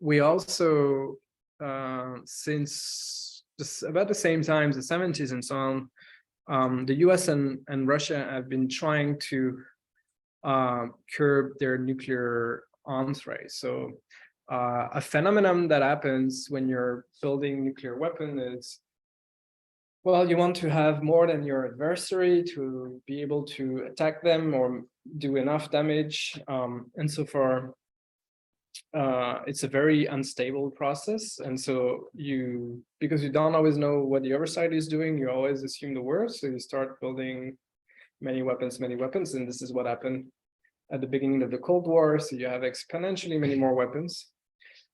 we also, since about the same time, the 70s and so on, the US and Russia have been trying to curb their nuclear arms race. So a phenomenon that happens when you're building nuclear weapon is, well, you want to have more than your adversary to be able to attack them or do enough damage. And so far, it's a very unstable process. And so because you don't always know what the other side is doing, you always assume the worst. So you start building many weapons. And this is what happened at the beginning of the Cold War. So you have exponentially many more weapons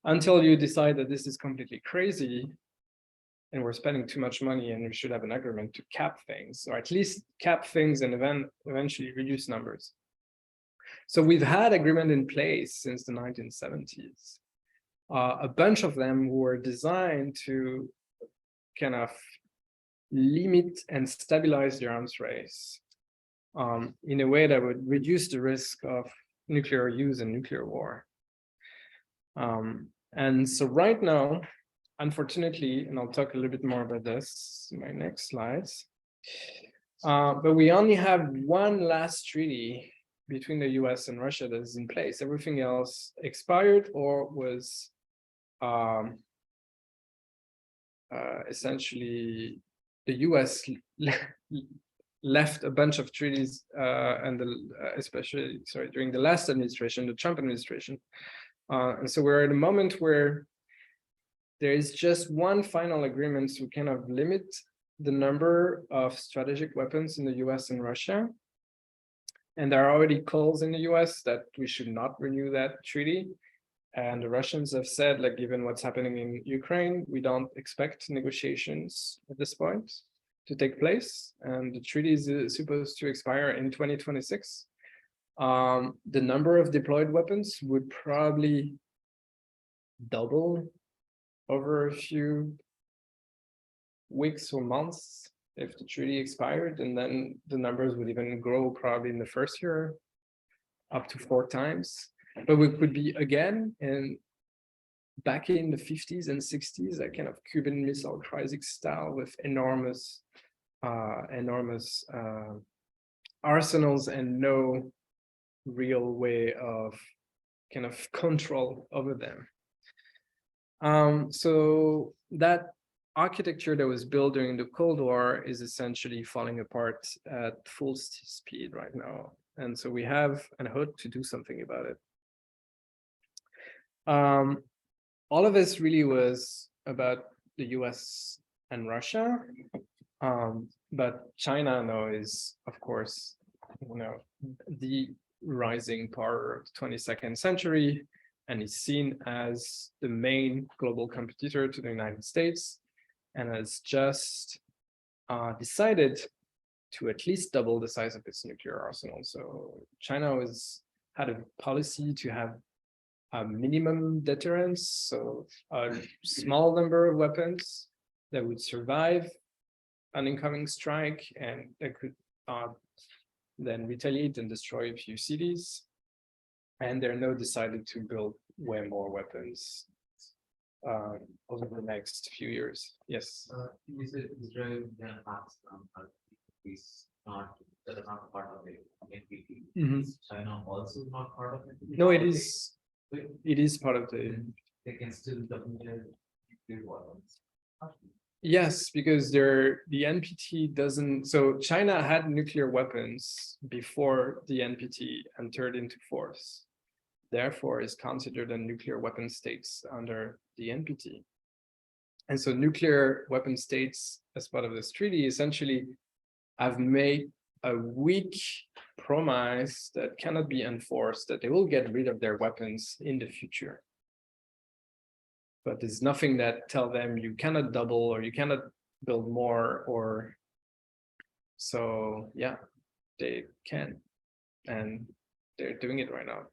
until you decide that this is completely crazy and we're spending too much money and we should have an agreement to cap things, or at least cap things and eventually reduce numbers. So we've had agreement in place since the 1970s. A bunch of them were designed to kind of limit and stabilize the arms race in a way that would reduce the risk of nuclear use and nuclear war. And so right now, unfortunately, and I'll talk a little bit more about this in my next slides, but we only have one last treaty between the US and Russia that is in place. Everything else expired or was essentially the US left a bunch of treaties and especially during the last administration, the Trump administration. And so we're at a moment where there is just one final agreement to kind of limit the number of strategic weapons in the US and Russia. And there are already calls in the US that we should not renew that treaty. And the Russians have said, like, given what's happening in Ukraine, we don't expect negotiations at this point to take place. And the treaty is supposed to expire in 2026. The number of deployed weapons would probably double over a few weeks or months if the treaty expired, and then the numbers would even grow probably in the first year up to 4 times. But we could be again back in the 50s and 60s, that kind of Cuban Missile Crisis style with enormous arsenals and no real way of kind of control over them. So that architecture that was built during the Cold War is essentially falling apart at full speed right now. And so we have an hope to do something about it. All of this really was about the US and Russia, but China now is, of course, the rising power of the 22nd century, and is seen as the main global competitor to the United States, and has just decided to at least double the size of its nuclear arsenal. So China had a policy to have a minimum deterrence, so a small number of weapons that would survive an incoming strike and that could then retaliate and destroy a few cities. And they're now decided to build way more weapons over the next few years. Yes. You said Israel then asked is not that are not part of the NPT. Is China also not part of it? No, it is. It is part of the. They can still double their nuclear weapons. Yes, because the NPT doesn't. So China had nuclear weapons before the NPT entered into force. Therefore, is considered a nuclear weapon states under the NPT. And so nuclear weapon states, as part of this treaty, essentially have made a weak promise that cannot be enforced, that they will get rid of their weapons in the future. But there's nothing that tell them you cannot double or you cannot build more, or so yeah, they can, and they're doing it right now.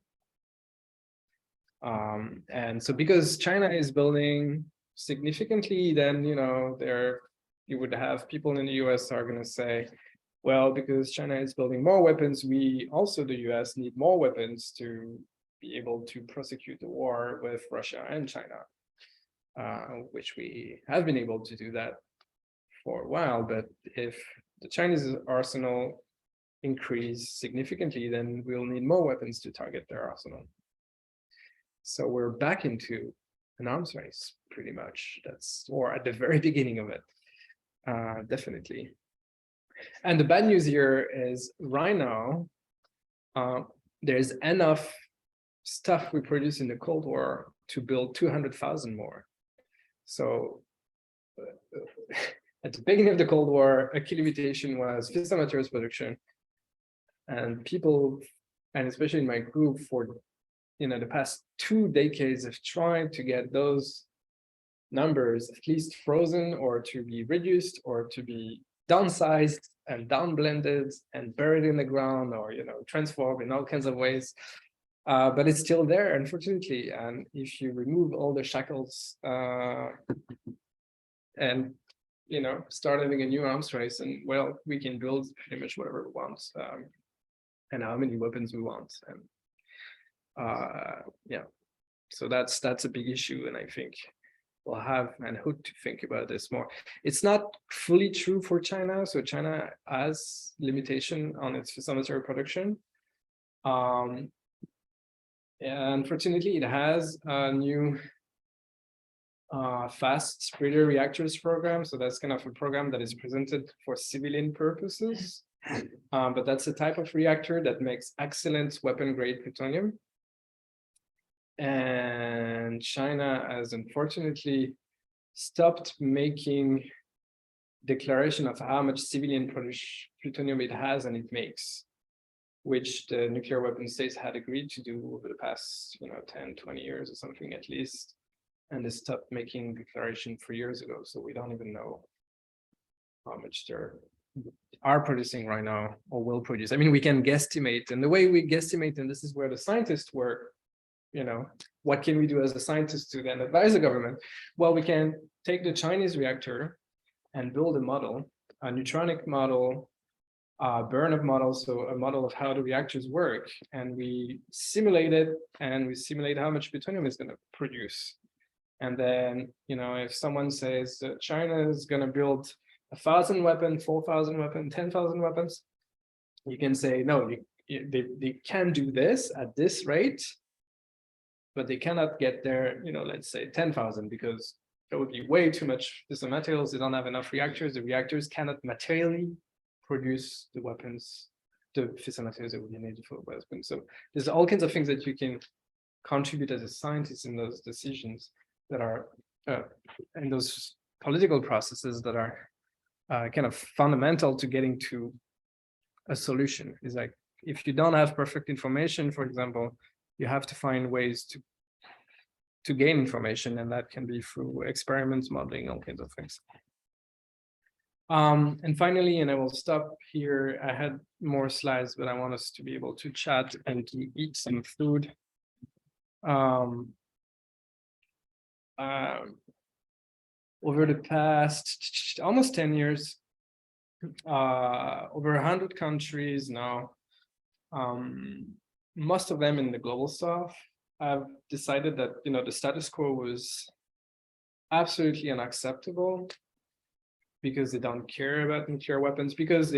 And so because China is building significantly, then you would have people in the US are going to say, well, because China is building more weapons, we also, the US, need more weapons to be able to prosecute the war with Russia and China, which we have been able to do that for a while. But if the Chinese arsenal increase significantly, then we'll need more weapons to target their arsenal. So we're back into an arms race, pretty much. Or at the very beginning of it, definitely. And the bad news here is right now, there's enough stuff we produced in the Cold War to build 200,000 more. So at the beginning of the Cold War, a key limitation was fissile materials production. And people, and especially in my group, for the past 2 decades have tried to get those numbers at least frozen, or to be reduced, or to be downsized and downblended and buried in the ground, or transformed in all kinds of ways. But it's still there, unfortunately. And if you remove all the shackles and start having a new arms race, and well, we can build pretty much whatever we want, and how many weapons we want. And yeah, so that's a big issue, and I think we'll have and hope to think about this more. It's not fully true for China. So China has limitation on its fissile material production. And unfortunately, it has a new fast spreader reactors program. So that's kind of a program that is presented for civilian purposes. But that's a type of reactor that makes excellent weapon grade plutonium. And China has unfortunately stopped making declaration of how much civilian plutonium it has and it makes, which the nuclear weapon states had agreed to do over the past 10, 20 years or something at least. And they stopped making declaration 3 years ago. So we don't even know how much they are producing right now or will produce. I mean, we can guesstimate, and the way we guesstimate, and this is where the scientists work, what can we do as a scientist to then advise the government? Well, we can take the Chinese reactor and build a model, a neutronic model, burn-up model, so a model of how the reactors work, and we simulate it, and we simulate how much plutonium is going to produce. And then, if someone says that China is going to build 1,000 weapons, 4,000 weapons, 10,000 weapons, you can say, no, they can do this at this rate, but they cannot get there, let's say 10,000, because there would be way too much fissile materials. They don't have enough reactors. The reactors cannot materially produce the weapons, the fissile materials that would be needed for weapons. So there's all kinds of things that you can contribute as a scientist in those decisions that are, in those political processes that are kind of fundamental to getting to a solution. Is like, if you don't have perfect information, for example, you have to find ways to gain information, and that can be through experiments, modeling, all kinds of things. And finally, and I will stop here, I had more slides, but I want us to be able to chat and to eat some food. Over the past almost 10 years, over 100 countries now, most of them in the global south, have decided that the status quo was absolutely unacceptable, because they don't care about nuclear weapons, because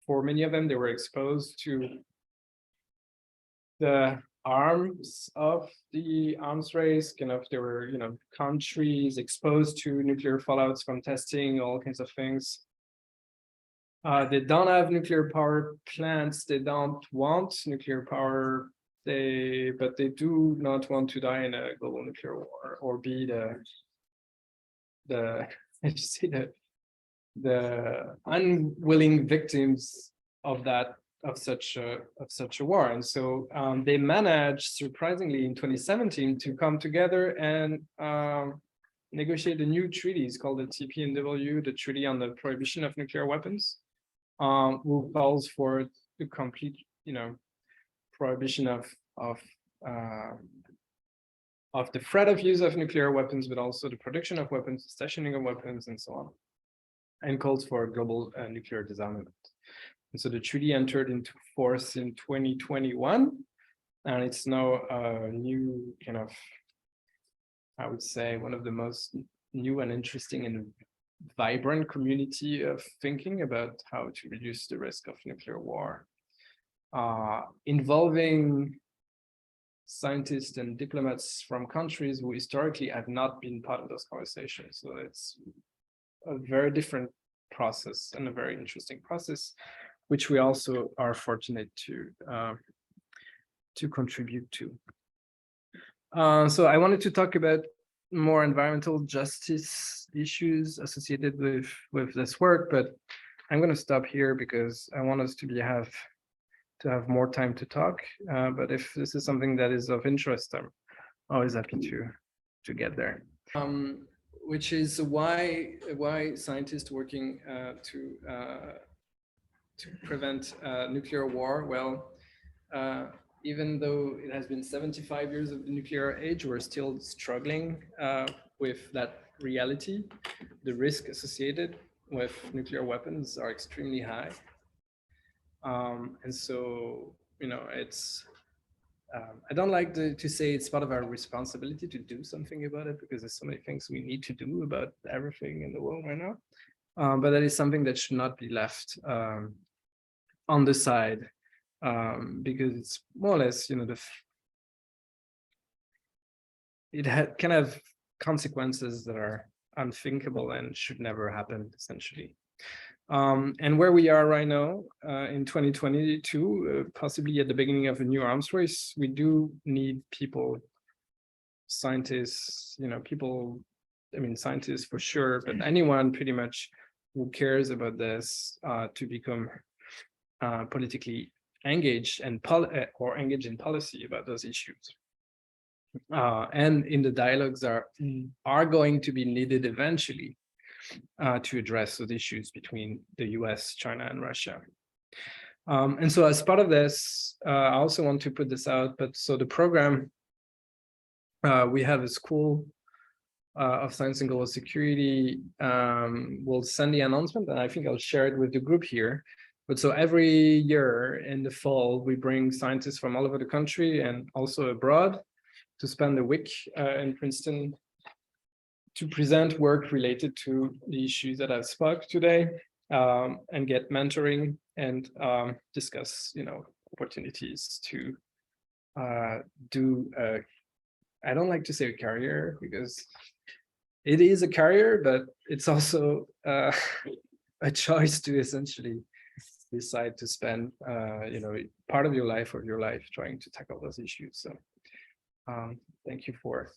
for many of them, they were exposed to the arms of the arms race. There were countries exposed to nuclear fallouts from testing, all kinds of things. They don't have nuclear power plants. They don't want nuclear power. But they do not want to die in a global nuclear war, or be the unwilling victims of such a war. And so they managed, surprisingly, in 2017 to come together and negotiate a new treaties called the TPNW, the Treaty on the Prohibition of Nuclear Weapons, who calls for the complete, prohibition of the threat of use of nuclear weapons, but also the production of weapons, the stationing of weapons, and so on, and calls for a global nuclear disarmament. And so the treaty entered into force in 2021. and it's now a new kind of, I would say, one of the most new and interesting and vibrant community of thinking about how to reduce the risk of nuclear war, involving scientists and diplomats from countries who historically have not been part of those conversations. So it's a very different process and a very interesting process, which we also are fortunate to contribute to. So I wanted to talk about more environmental justice issues associated with this work, but I'm going to stop here because I want us to have more time to talk. But if this is something that is of interest, I'm always happy to get there. Which is why scientists working to prevent nuclear war. Well, even though it has been 75 years of the nuclear age, we're still struggling with that reality. The risk associated with nuclear weapons are extremely high. And so, you know, it's, I don't like to say it's part of our responsibility to do something about it, because there's so many things we need to do about everything in the world right now. But that is something that should not be left on the side, because it's more or less, you know, it can have consequences that are unthinkable and should never happen, essentially. And where we are right now in 2022, possibly at the beginning of a new arms race, we do need people, scientists, you know, people, I mean, scientists for sure, but anyone pretty much who cares about this to become politically engaged and or engaged in policy about those issues. And in the dialogues are going to be needed eventually to address those issues between the US, China, and Russia. And so as part of this, I also want to put this out, but so the program, we have a School of Science and Global Security will send the announcement, and I think I'll share it with the group here. But so every year in the fall, we bring scientists from all over the country and also abroad to spend a week in Princeton to present work related to the issues that I've spoke today, and get mentoring and discuss, you know, opportunities to do I don't like to say a career, because it is a career, but it's also a choice to essentially decide to spend you know, part of your life trying to tackle those issues. So thank you for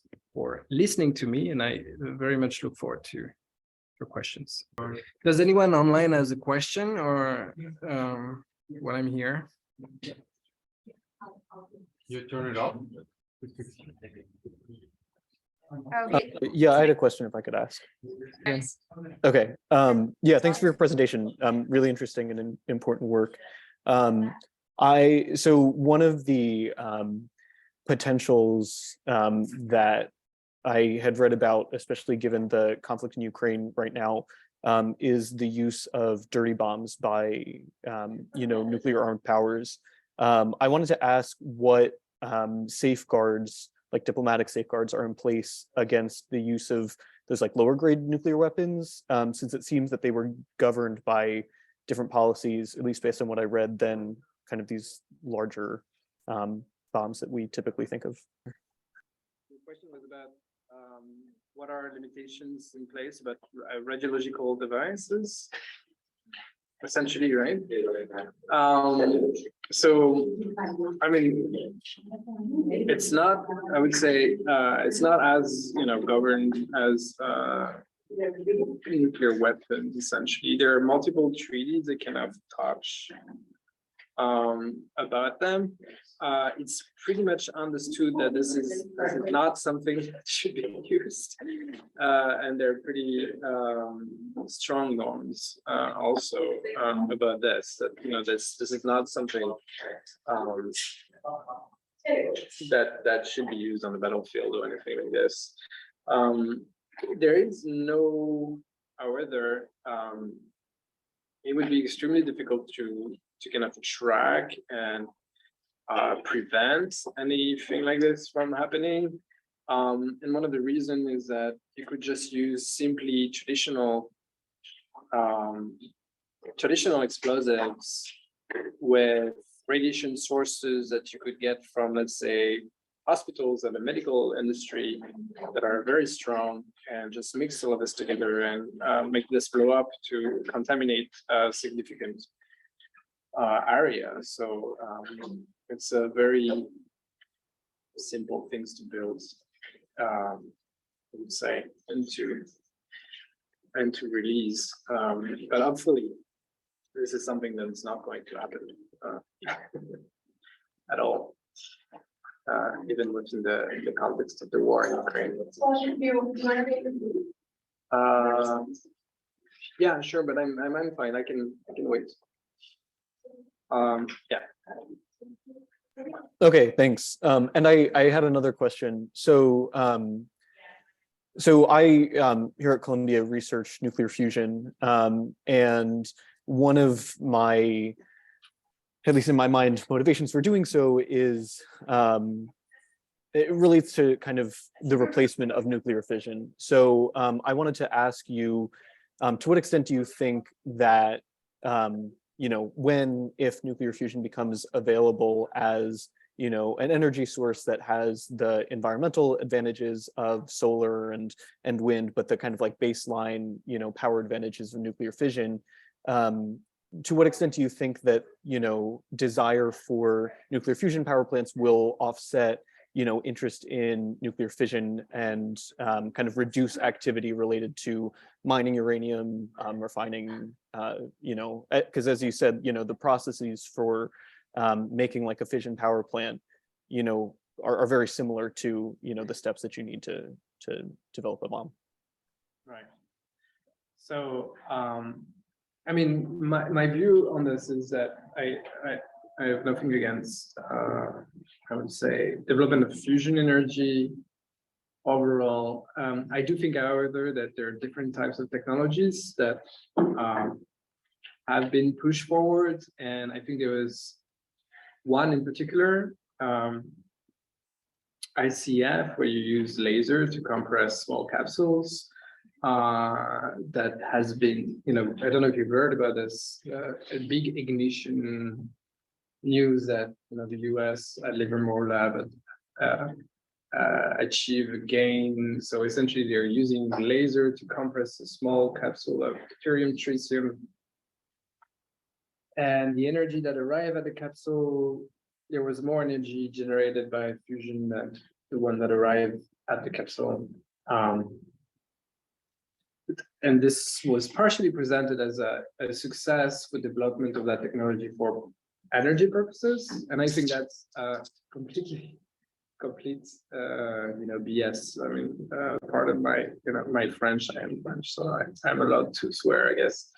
listening to me, and I very much look forward to your questions. Does anyone online has a question, or while I'm here? You turn it off. Okay. Yeah, I had a question if I could ask. Yes. Okay. Yeah, thanks for your presentation. Really interesting and important work. So one of the potentials that I had read about, especially given the conflict in Ukraine right now, is the use of dirty bombs by you know, nuclear armed powers. I wanted to ask what safeguards, like diplomatic safeguards, are in place against the use of those like lower grade nuclear weapons, since it seems that they were governed by different policies, at least based on what I read, than kind of these larger bombs that we typically think of. The question was about what are limitations in place about radiological devices, essentially, right? So, I mean, it's not, I would say, it's not as, you know, governed as nuclear weapons, essentially. There are multiple treaties that kind of touch about them. It's pretty much understood that this is not something that should be used, and there are pretty strong norms also about this. That, you know, this is not something that should be used on the battlefield or anything like this. There is no, however, it would be extremely difficult to kind of track and prevent anything like this from happening. And one of the reasons is that you could just use simply traditional explosives with radiation sources that you could get from, let's say, hospitals and the medical industry that are very strong, and just mix all of this together and make this blow up to contaminate a significant area. So it's a very simple things to build, I would say, and to release. But hopefully, this is something that is not going to happen at all. Even within the context of the war in Ukraine. Yeah, sure, but I'm fine. I can wait. Yeah. Okay, thanks. And I had another question. So I here at Columbia research nuclear fusion, and one of my, at least in my mind, motivations for doing so is it relates to kind of the replacement of nuclear fission. So I wanted to ask you, to what extent do you think that when, if nuclear fusion becomes available as an energy source that has the environmental advantages of solar and wind, but the kind of like baseline power advantages of nuclear fission, to what extent do you think that desire for nuclear fusion power plants will offset interest in nuclear fission and kind of reduce activity related to mining uranium, refining, because as you said, the processes for making like a fission power plant, are very similar to, the steps that you need to develop a bomb. Right. So, I mean, my view on this is that I have nothing against, I would say, development of fusion energy overall. I do think, however, that there are different types of technologies that have been pushed forward, and I think there was one in particular, ICF, where you use laser to compress small capsules. That has been, I don't know if you've heard about this, a big ignition news that the US at Livermore Lab achieved a gain. So essentially, they're using laser to compress a small capsule of deuterium tritium, and the energy that arrived at the capsule, there was more energy generated by fusion than the one that arrived at the capsule. And this was partially presented as a success for development of that technology for energy purposes, and I think that's complete BS. I mean, part of my my French, I am French, so I'm allowed to swear, I guess.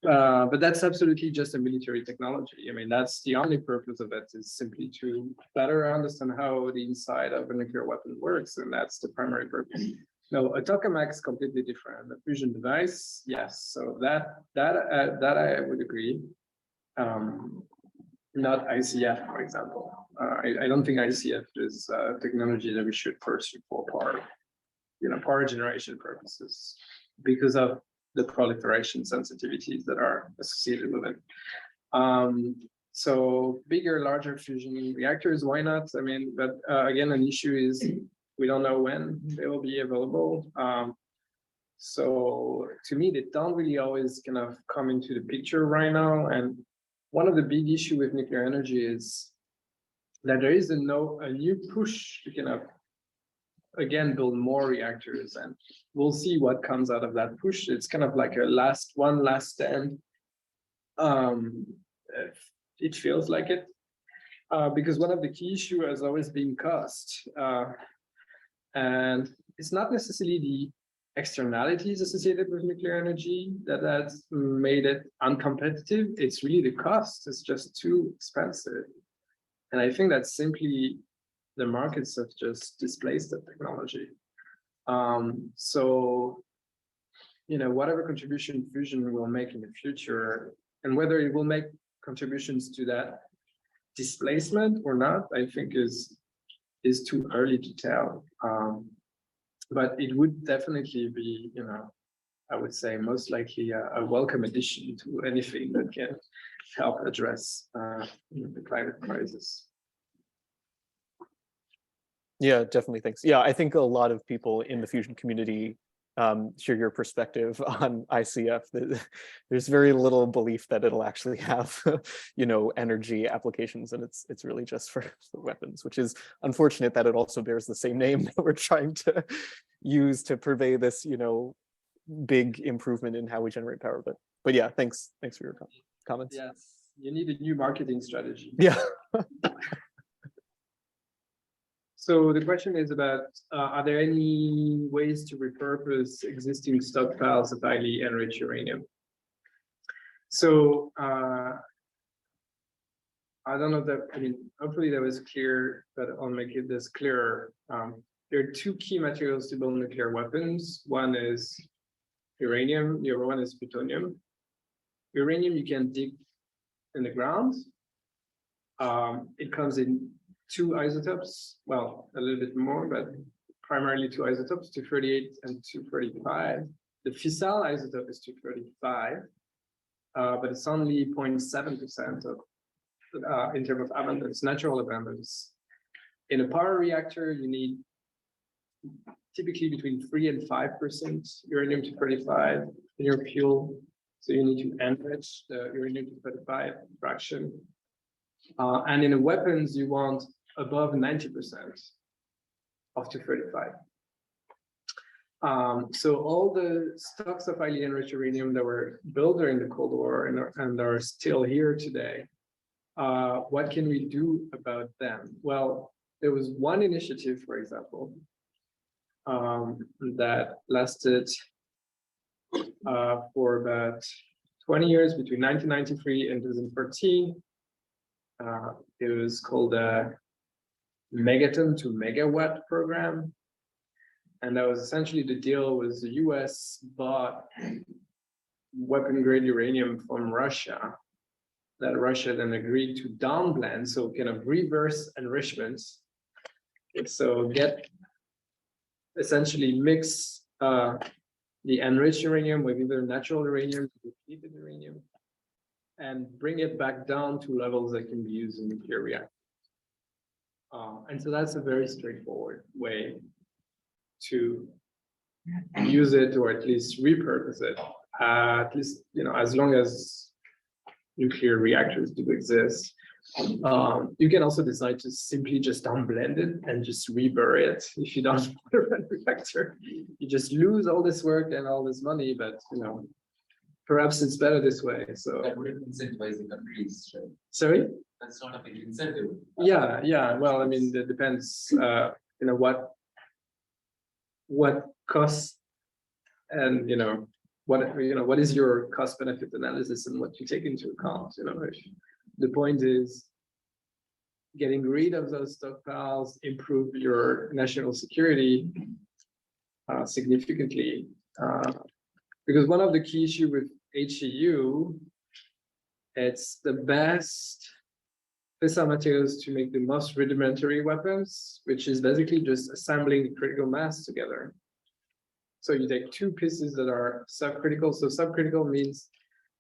But that's absolutely just a military technology. I mean, that's the only purpose of it, is simply to better understand how the inside of a nuclear weapon works, and that's the primary purpose. No, a tokamak is completely different. The fusion device, yes. So that I would agree. Not ICF, for example. I don't think ICF is technology that we should pursue for power generation purposes, because of the proliferation sensitivities that are associated with it. So bigger, larger fusion reactors, why not? I mean, but again, an issue is we don't know when they will be available. So to me, they don't really always kind of come into the picture right now. And one of the big issue with nuclear energy is that there is a new push to kind of, again, build more reactors, and we'll see what comes out of that push. It's kind of like one last stand. It feels like it, because one of the key issues has always been cost. And it's not necessarily the externalities associated with nuclear energy that has made it uncompetitive. It's really the cost. It's just too expensive. And I think that simply the markets have just displaced the technology. So, whatever contribution fusion will make in the future, and whether it will make contributions to that displacement or not, I think is too early to tell. But it would definitely be, I would say most likely a welcome addition to anything that can help address the climate crisis. Yeah, definitely. Thanks. Yeah, I think a lot of people in the fusion community share your perspective on ICF. There's very little belief that it'll actually have, energy applications, and it's really just for weapons, which is unfortunate that it also bears the same name that we're trying to use to purvey this, big improvement in how we generate power. But yeah, thanks for your comments. Yes, you need a new marketing strategy. Yeah. So the question is about, are there any ways to repurpose existing stockpiles of highly enriched uranium? So I don't know that, hopefully that was clear, but I'll make it this clearer. There are two key materials to build nuclear weapons. One is uranium, the other one is plutonium. Uranium you can dig in the ground. It comes in two isotopes, well, a little bit more, but primarily two isotopes, 238 and 235. The fissile isotope is 235, but it's only 0.7% of, in terms of abundance, natural abundance. In a power reactor, you need typically between 3 and 5% uranium-235 in your fuel. So you need to enrich the uranium-235 fraction. And in the weapons, you want above 90% of 235. So all the stocks of highly enriched uranium that were built during the Cold War and are still here today, what can we do about them? Well, there was one initiative, for example, that lasted for about 20 years, between 1993 and 2013. It was called a megaton to megawatt program. And that was essentially the deal was the US bought weapon grade uranium from Russia that Russia then agreed to downblend, so kind of reverse enrichment. So get essentially mix the enriched uranium with either natural uranium, depleted uranium, and bring it back down to levels that can be used in nuclear reactors. And so that's a very straightforward way to use it, or at least repurpose it, at least, as long as nuclear reactors do exist. You can also decide to simply just downblend it and just rebury it. If you don't want to run a reactor, you just lose all this work and all this money, but perhaps it's better this way. So that would incentivize the countries, right? Sorry? That's not a big incentive. Yeah. Well, it depends, what costs and, what is your cost benefit analysis and what you take into account, if the point is getting rid of those stockpiles, improve your national security significantly. Because one of the key issues with HEU, it's the best fissile materials to make the most rudimentary weapons, which is basically just assembling the critical mass together. So you take two pieces that are subcritical. So subcritical means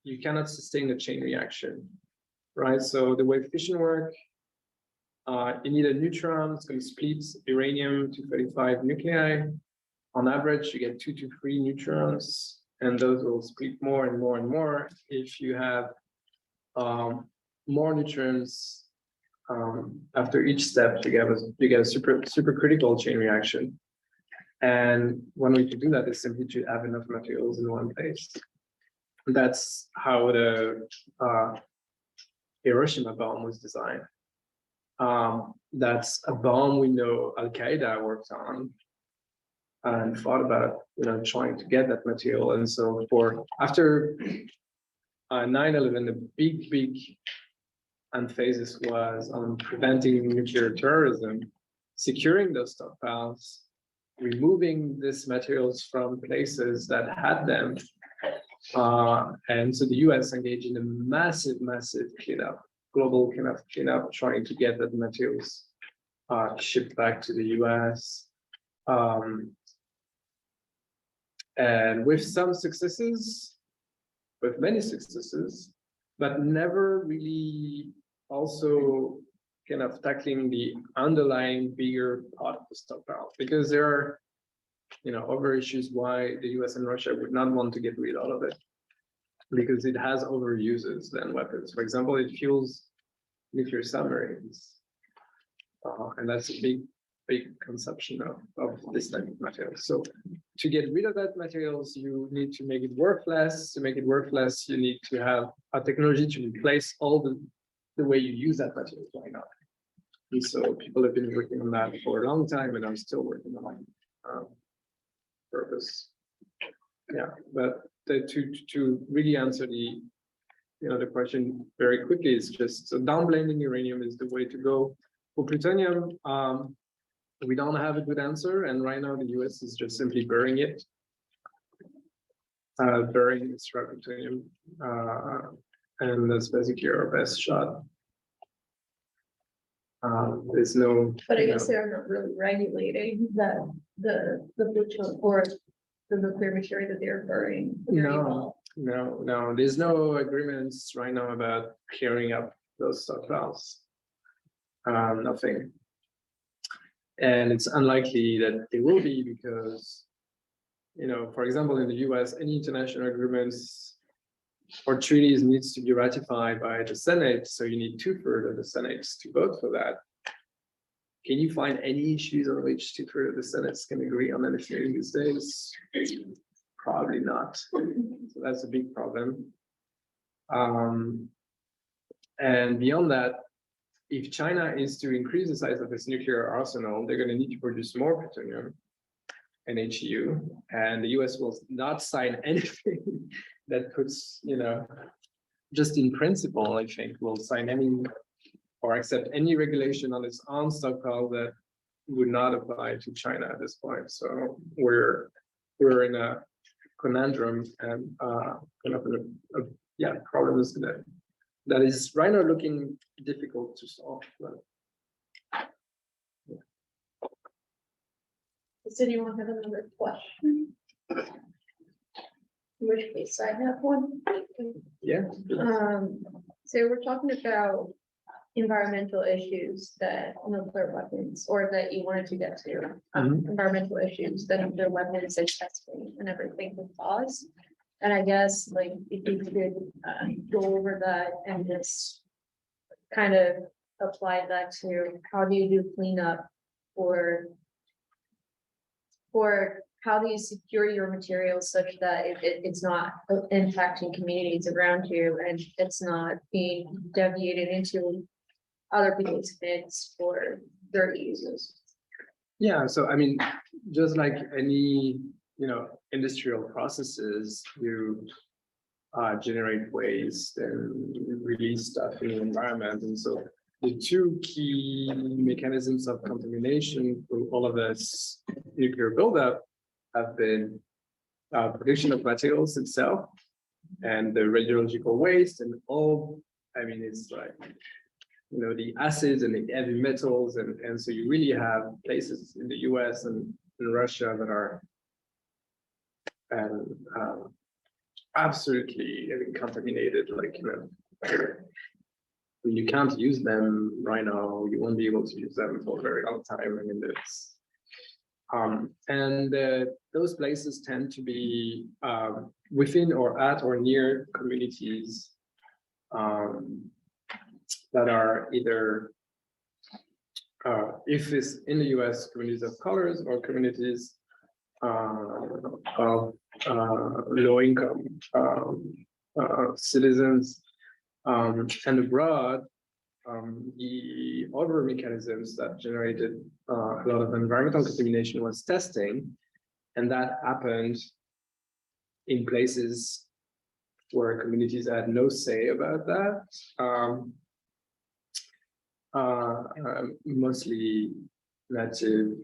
you cannot sustain a chain reaction, right? So the way fission work, you need a neutron. It's going to split uranium-235 nuclei. On average, you get 2 to 3 neutrons, and those will split more and more and more. If you have more neutrons after each step, you get a supercritical chain reaction. And one way to do that is simply to have enough materials in one place. That's how the Hiroshima bomb was designed. That's a bomb we know Al-Qaeda worked on and thought about, trying to get that material. And so after 9/11, the big emphasis was on preventing nuclear terrorism, securing those stockpiles, removing these materials from places that had them. And so the US engaged in a massive cleanup global kind of cleanup, trying to get that materials shipped back to the US. And with some successes, with many successes, but never really also kind of tackling the underlying bigger part of the stockpile, because there are, other issues why the US and Russia would not want to get rid of it, because it has other uses than weapons. For example, it fuels nuclear submarines, and that's a big consumption of this type of material. So to get rid of that materials, you need to make it worth less. To make it worth less, you need to have a technology to replace all the way you use that material right now. And so people have been working on that for a long time, and I'm still working on purpose. Yeah, but to really answer the question very quickly, is just so downblending uranium is the way to go. For plutonium, we don't have a good answer, and right now the US is just simply burying it, burying its plutonium, and that's basically our best shot. There's no. But I guess they're not really regulating the plutonium or the nuclear material that they're burning. No, there's no agreements right now about clearing up those stockpiles. Nothing. And it's unlikely that they will be, because, for example, in the US, any international agreements or treaties needs to be ratified by the Senate. So you need 2/3 of the Senate to vote for that. Can you find any issues on which 2/3 of the Senate can agree on anything these days? Probably not. So that's a big problem. And beyond that, if China is to increase the size of its nuclear arsenal, they're going to need to produce more plutonium and HEU, and the US will not sign anything that puts, just in principle, I think, will sign any or accept any regulation on its own stockpile that would not apply to China at this point. So we're in a conundrum, and kind of a problem is that is right now looking difficult to solve. But, Does anyone have another question? In which case I have one. yeah. So we're talking about environmental issues that nuclear weapons, or that you wanted to get to, environmental issues that nuclear weapons and testing and everything would cause. And I guess, like, if you could go over that and just kind of apply that to how do you do cleanup, or how do you secure your materials such that it's not impacting communities around you, and it's not being deviated into other people's pits for their uses? Yeah, so I mean, just like any industrial processes, you generate waste and release stuff in the environment, and so the two key mechanisms of contamination for all of this nuclear buildup have been production of materials itself and the radiological waste, and all, I mean, it's like, the acids and the heavy metals, and so you really have places in the US and in Russia that are absolutely contaminated, like, you can't use them right now, you won't be able to use them for a very long time. I mean, it's and those places tend to be within or at or near communities that are either, if it's in the US, communities of colors, or communities of low income citizens, and abroad. The other mechanisms that generated a lot of environmental contamination was testing, and that happened in places where communities had no say about that. Mostly native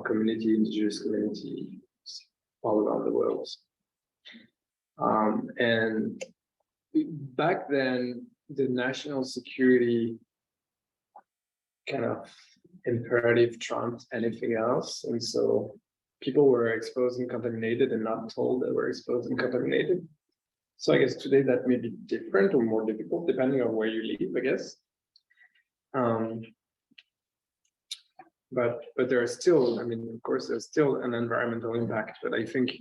community, indigenous community all around the world. And back then, the national security kind of imperative trumped anything else, and so people were exposed and contaminated and not told they were exposed and contaminated. So I guess today that may be different or more difficult depending on where you live, I guess. But there are still, I mean, of course, there's still an environmental impact, but I think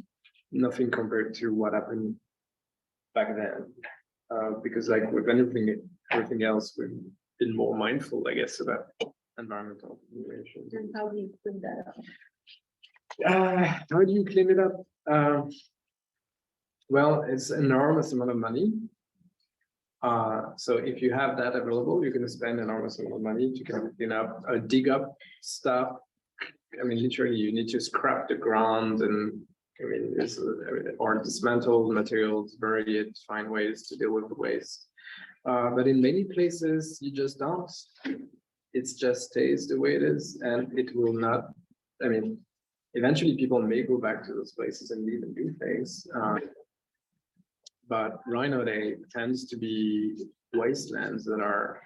nothing compared to what happened back then. Because like with everything else, we've been more mindful, I guess, about environmental considerations. And how do you clean that up? How do you clean it up? Well, it's an enormous amount of money. So if you have that available, you're going to spend an enormous amount of money to kind of clean up, dig up stuff. I mean, literally, you need to scrap the ground and I mean, or dismantle materials, bury it, find ways to deal with the waste. But in many places, you just don't. It just stays the way it is, and it will not. I mean, eventually, people may go back to those places and live and do things. But right now, they tends to be wastelands that are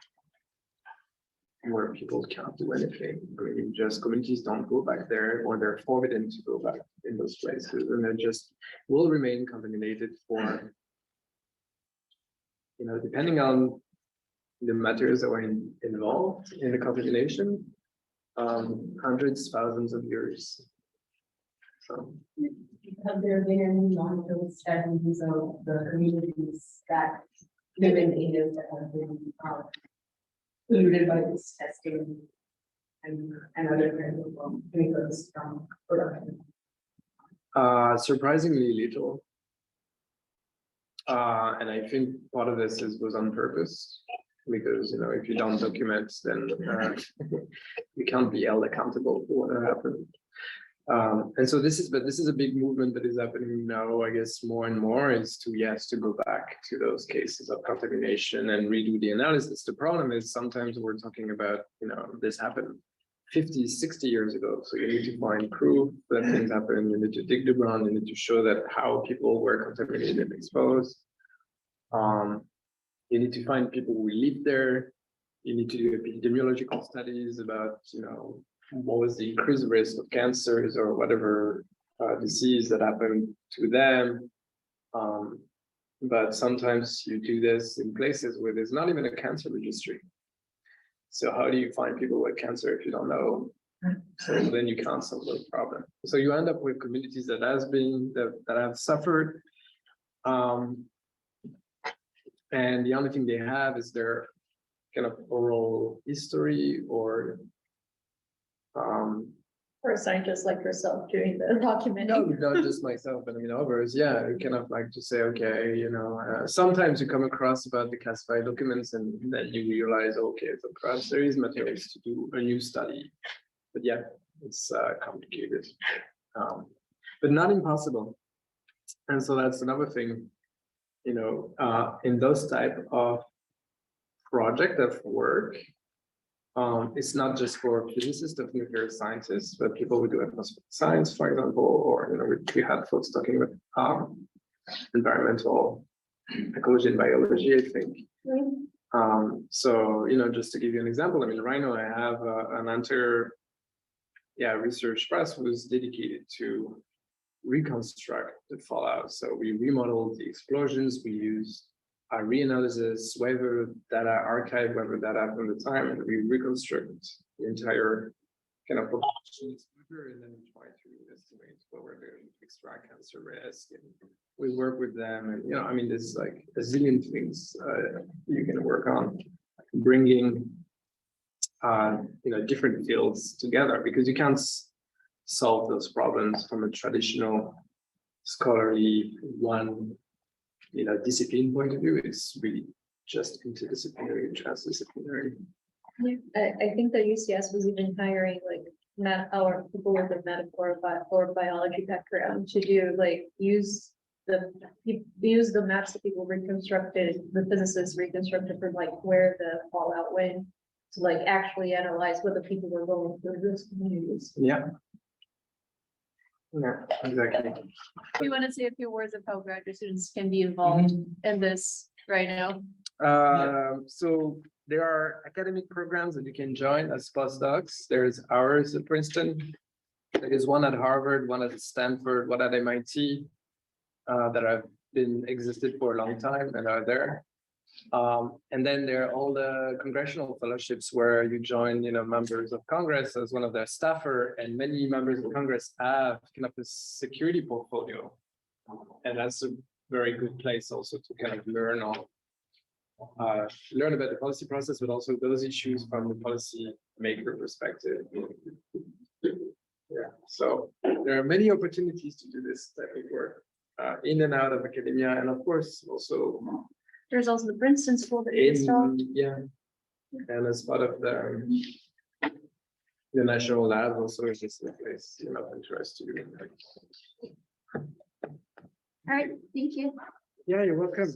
where people can't do anything. I mean, just communities don't go back there, or they're forbidden to go back in those places, and they just will remain contaminated for, you know, depending on the materials that were involved in the contamination, hundreds, thousands of years. So. Have there been any long-term studies of the communities that live in areas that have been polluted by this testing and other kinds of chemicals from production? Surprisingly little. And I think part of this was on purpose, because you know, if you don't document, then you can't be held accountable for what happened. And so this is a big movement that is happening now, I guess, more and more, is to go back to those cases of contamination and redo the analysis. The problem is sometimes we're talking about, you know, this happened 50, 60 years ago. So you need to find proof that things happen. You need to dig the ground. You need to show that how people were contaminated and exposed. You need to find people who lived there. You need to do epidemiological studies about, you know, what was the increased risk of cancers or whatever disease that happened to them. But sometimes you do this in places where there's not even a cancer registry. So how do you find people with cancer if you don't know? So then you can't solve the problem. So you end up with communities that have suffered. And the only thing they have is their kind of oral history or Or a scientist like yourself doing the documenting. no, not just myself, but I mean others. Yeah, you kind of like to say, okay, you know, sometimes you come across about the classified documents and then you realize, okay, so perhaps there is materials to do a new study. But yeah, it's complicated, but not impossible. And so that's another thing, you know, in those type of project of work. It's not just for physicists or nuclear scientists, but people who do atmospheric science, for example, or you know, we had folks talking about environmental ecology and biology, I think. So you know, just to give you an example, I mean, right now I have an entire research press was dedicated to reconstruct the fallout. So we remodeled the explosions, we used reanalysis, weather data, archive weather data from the time, and we reconstruct the entire kind of population exposure, and then we try to estimate what we're doing to extract cancer risk. And we work with them, and you know, I mean, there's like a zillion things you can work on, bringing you know, different fields together, because you can't solve those problems from a traditional scholarly you know, discipline point of view. It's really just interdisciplinary and transdisciplinary. Yeah, I think that UCS was even hiring like our people with a medical or biology background to do like use the maps that people reconstructed, the physicists reconstructed from like where the fallout went, to like actually analyze what the people were going through those communities. Yeah. Yeah, exactly. Do you want to say a few words of how graduate students can be involved in this right now? So there are academic programs that you can join as postdocs. There's ours at Princeton. There is one at Harvard, one at Stanford, one at MIT that have been existed for a long time and are there. And then there are all the congressional fellowships where you join, members of Congress as one of their staffer, and many members of Congress have kind of a security portfolio. And that's a very good place also to kind of learn about the policy process, but also those issues from the policy maker perspective. Yeah, so there are many opportunities to do this type of work in and out of academia, and of course also There's also the Princeton School that you installed. and as part of the national lab also is just a place of interest to you. All right, thank you. Yeah, you're welcome.